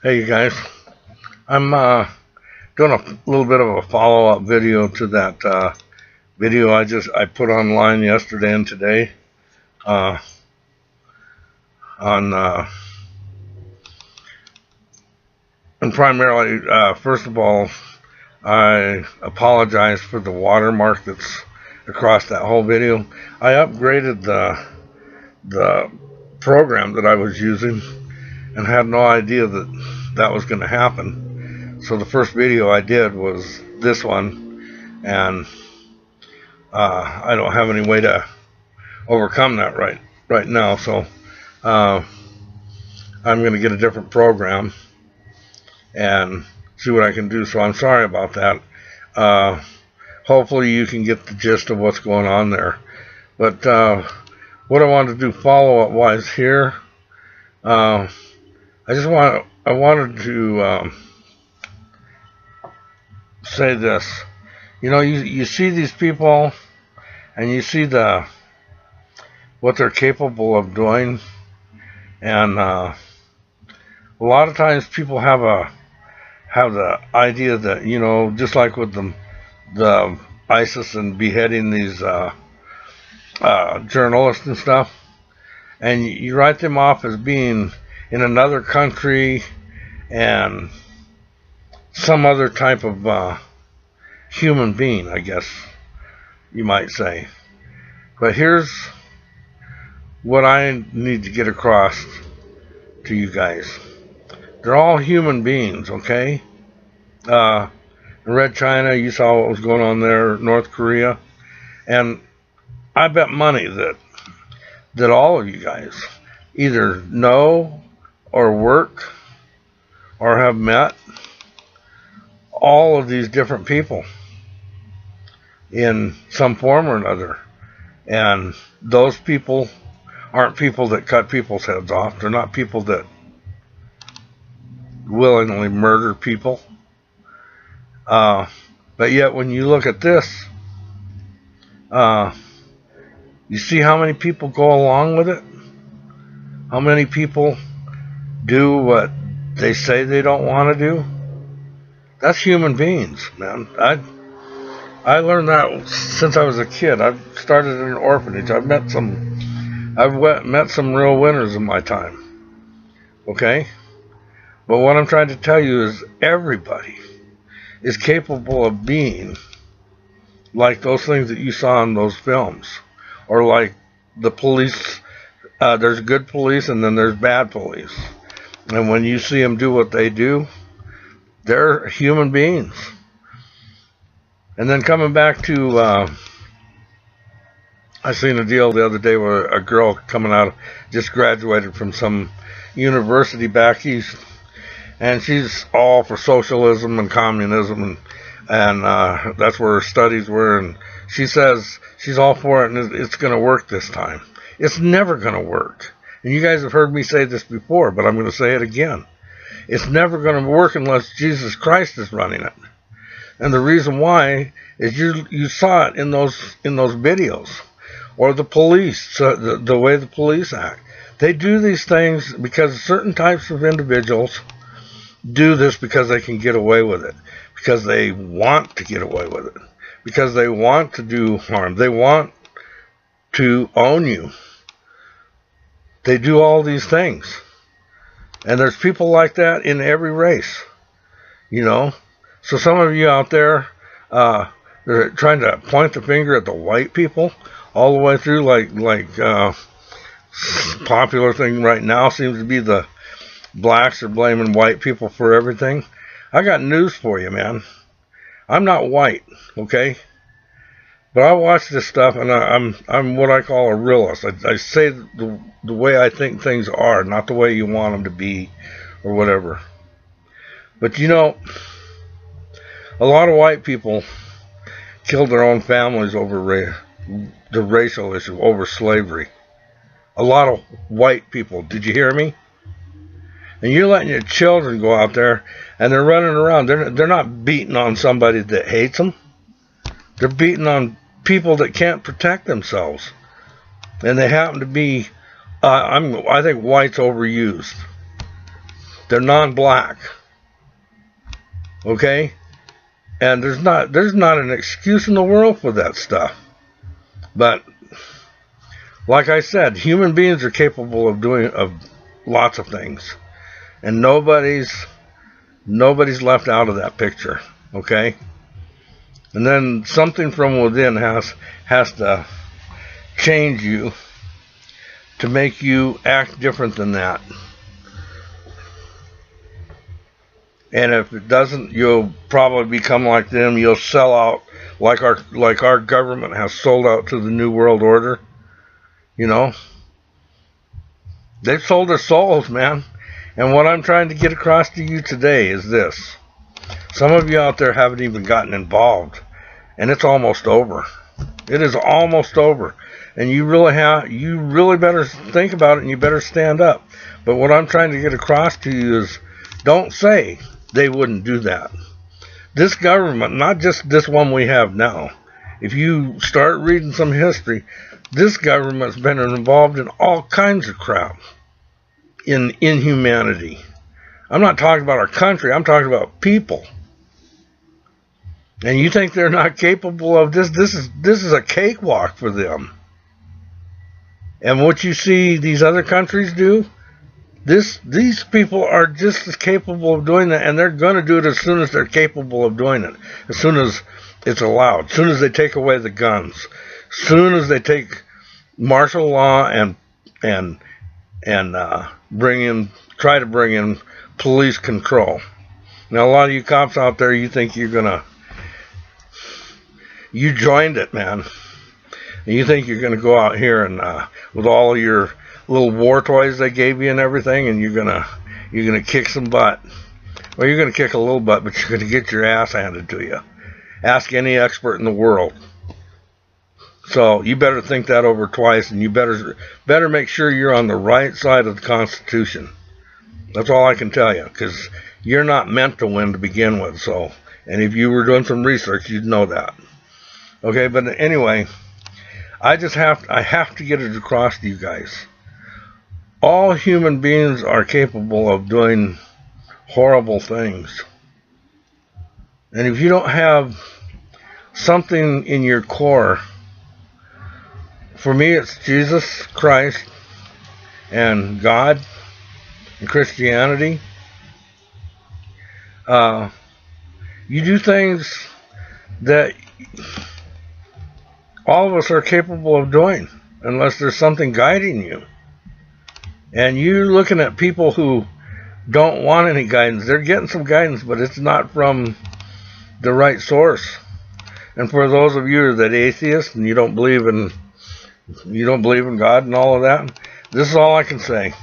Hey you guys, I'm doing a little bit of a follow-up video to that video I put online yesterday and today uh, on and primarily first of all I apologize for the watermark that's across that whole video. I upgraded the program that I was using and had no idea that was going to happen. So the first video I did was this one, and I don't have any way to overcome that right now. So I'm going to get a different program and see what I can do. So I'm sorry about that. Hopefully you can get the gist of what's going on there. But what I wanted to do follow-up wise here, I wanted to say this. You know, you see these people and you see what they're capable of doing, and a lot of times people have the idea that, you know, just like with the ISIS and beheading these journalists and stuff, and you write them off as being in another country and some other type of human being, I guess you might say. But here's what I need to get across to you guys. They're all human beings, okay? In Red China, you saw what was going on there, North Korea. And I bet money that all of you guys either know or work or have met all of these different people in some form or another. And those people aren't people that cut people's heads off. They're not people that willingly murder people. But yet when you look at this, you see how many people go along with it? How many people do what they say they don't want to do? That's human beings, man. I learned that since I was a kid. I've started in an orphanage. I've met some real winners in my time. Okay? But what I'm trying to tell you is everybody is capable of being like those things that you saw in those films, or like the police. There's good police and then there's bad police. And when you see them do what they do, they're human beings. And then coming back to, I seen a deal the other day where a girl coming out, just graduated from some university back east, and she's all for socialism and communism, and that's where her studies were, and she says she's all for it and it's going to work this time. It's never going to work. And you guys have heard me say this before, but I'm going to say it again. It's never going to work unless Jesus Christ is running it. And the reason why is you saw it in those videos, or the police, the way the police act. They do these things because certain types of individuals do this because they can get away with it, because they want to get away with it, because they want to do harm. They want to own you. They do all these things. And there's people like that in every race, you know. So some of you out there, they're trying to point the finger at the white people all the way through, like popular thing right now seems to be the blacks are blaming white people for everything. I got news for you, man. I'm not white, okay? But I watch this stuff, and I'm what I call a realist. I say the way I think things are, not the way you want them to be, or whatever. But you know, a lot of white people killed their own families over the racial issue, over slavery. A lot of white people. Did you hear me? And you're letting your children go out there, and they're running around. They're not beating on somebody that hates them. They're beating on people that can't protect themselves, and they happen to be. I think white's overused. They're non-black. Okay? And there's not an excuse in the world for that stuff. But like I said, human beings are capable of doing lots of things. And nobody's left out of that picture. Okay? And then something from within has to change you to make you act different than that. And if it doesn't, you'll probably become like them. You'll sell out like our government has sold out to the New World Order. You know? They've sold their souls, man. And what I'm trying to get across to you today is this. Some of you out there haven't even gotten involved. And it's almost over. It is almost over. And you really better think about it, and you better stand up. But what I'm trying to get across to you is, don't say they wouldn't do that. This government, not just this one we have now, if you start reading some history, this government's been involved in all kinds of crap in inhumanity. I'm not talking about our country, I'm talking about people. And you think they're not capable of this? This is a cakewalk for them. And what you see these other countries do, these people are just as capable of doing that, and they're going to do it as soon as they're capable of doing it, as soon as it's allowed, as soon as they take away the guns, as soon as they take martial law and try to bring in police control. Now, a lot of you cops out there, you think you joined it, man. And you think you're going to go out here and with all your little war toys they gave you and everything, and you're gonna kick some butt. Well, you're gonna kick a little butt, but you're gonna get your ass handed to you. Ask any expert in the world. So you better think that over twice, and you better make sure you're on the right side of the Constitution. That's all I can tell you, because you're not meant to win to begin with. So, and if you were doing some research, you'd know that. Okay, but anyway, I have to get it across to you guys. All human beings are capable of doing horrible things. And if you don't have something in your core, for me it's Jesus Christ and God and Christianity. You do things that all of us are capable of doing, unless there's something guiding you. And you're looking at people who don't want any guidance. They're getting some guidance, but it's not from the right source. And for those of you that are atheists and you don't believe in God and all of that, this is all I can say.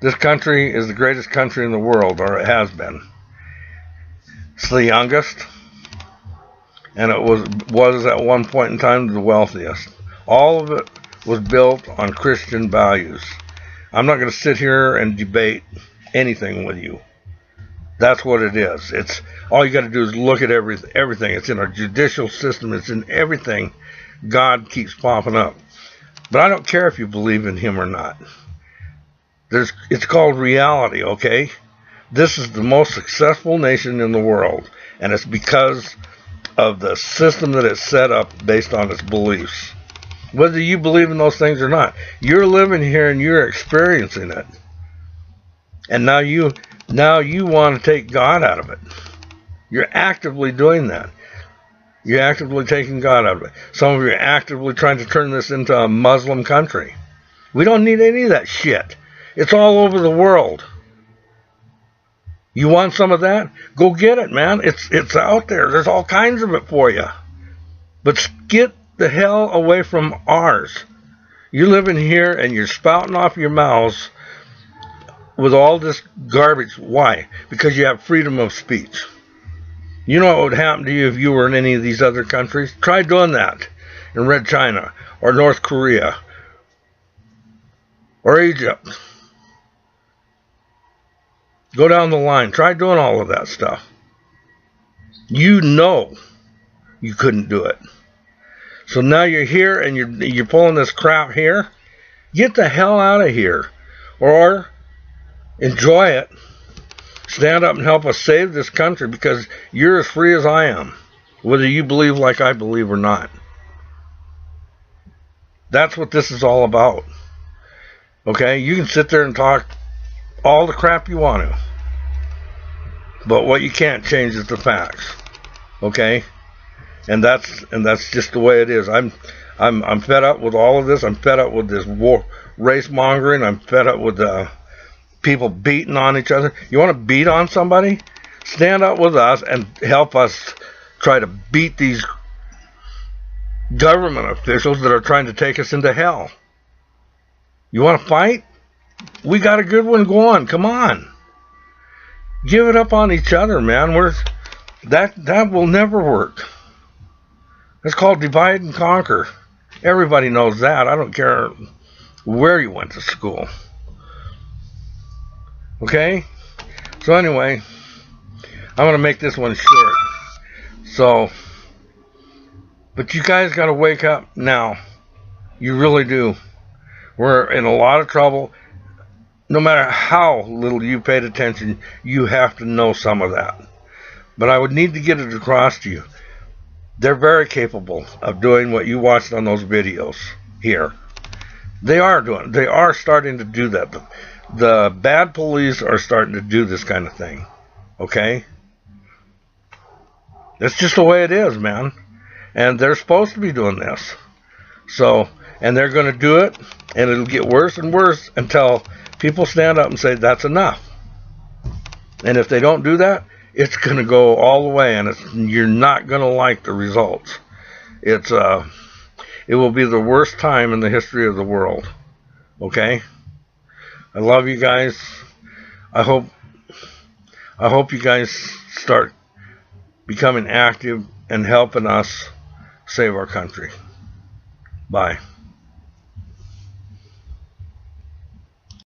This country is the greatest country in the world, or it has been. It's the youngest, and it was at one point in time the wealthiest. All of it was built on Christian values. I'm not going to sit here and debate anything with you. That's what it is. It's all you got to do is look at everything. It's in our judicial system. It's in everything. God keeps popping up. But I don't care if you believe in him or not. It's called reality, okay? This is the most successful nation in the world, and it's because of the system that it's set up based on its beliefs. Whether you believe in those things or not, you're living here and you're experiencing it. And now you want to take God out of it. You're actively doing that. You're actively taking God out of it. Some of you are actively trying to turn this into a Muslim country. We don't need any of that shit. It's all over the world. You want some of that? Go get it, man. It's out there. There's all kinds of it for you. But get the hell away from ours. You're living here and you're spouting off your mouths with all this garbage. Why? Because you have freedom of speech. You know what would happen to you if you were in any of these other countries? Try doing that in Red China or North Korea or Egypt. Go down the line. Try doing all of that stuff. You know you couldn't do it. So now you're here and you're pulling this crap here. Get the hell out of here. Or Enjoy it. Stand up and help us save this country, because you're as free as I am, whether you believe like I believe or not. That's what this is all about. Okay? You can sit there and talk all the crap you want to, but what you can't change is the facts. Okay? And that's just the way it is. I'm fed up with all of this. I'm fed up with this war, race mongering. I'm fed up with people beating on each other. You want to beat on somebody? Stand up with us and help us try to beat these government officials that are trying to take us into hell. You want to fight? We got a good one going. Come on. Give it up on each other, man. That will never work. It's called divide and conquer. Everybody knows that. I don't care where you went to school. Okay? So anyway, I'm going to make this one short. So, but you guys got to wake up now. You really do. We're in a lot of trouble. No matter how little you paid attention, you have to know some of that. But I would need to get it across to you. They're very capable of doing what you watched on those videos here. They are starting to do that. The bad police are starting to do this kind of thing. Okay? That's just the way it is, man. And they're supposed to be doing this. So, and they're going to do it, and it'll get worse and worse until people stand up and say, that's enough. And if they don't do that, it's going to go all the way, and you're not going to like the results. It will be the worst time in the history of the world. Okay? I love you guys. I hope you guys start becoming active and helping us save our country. Bye.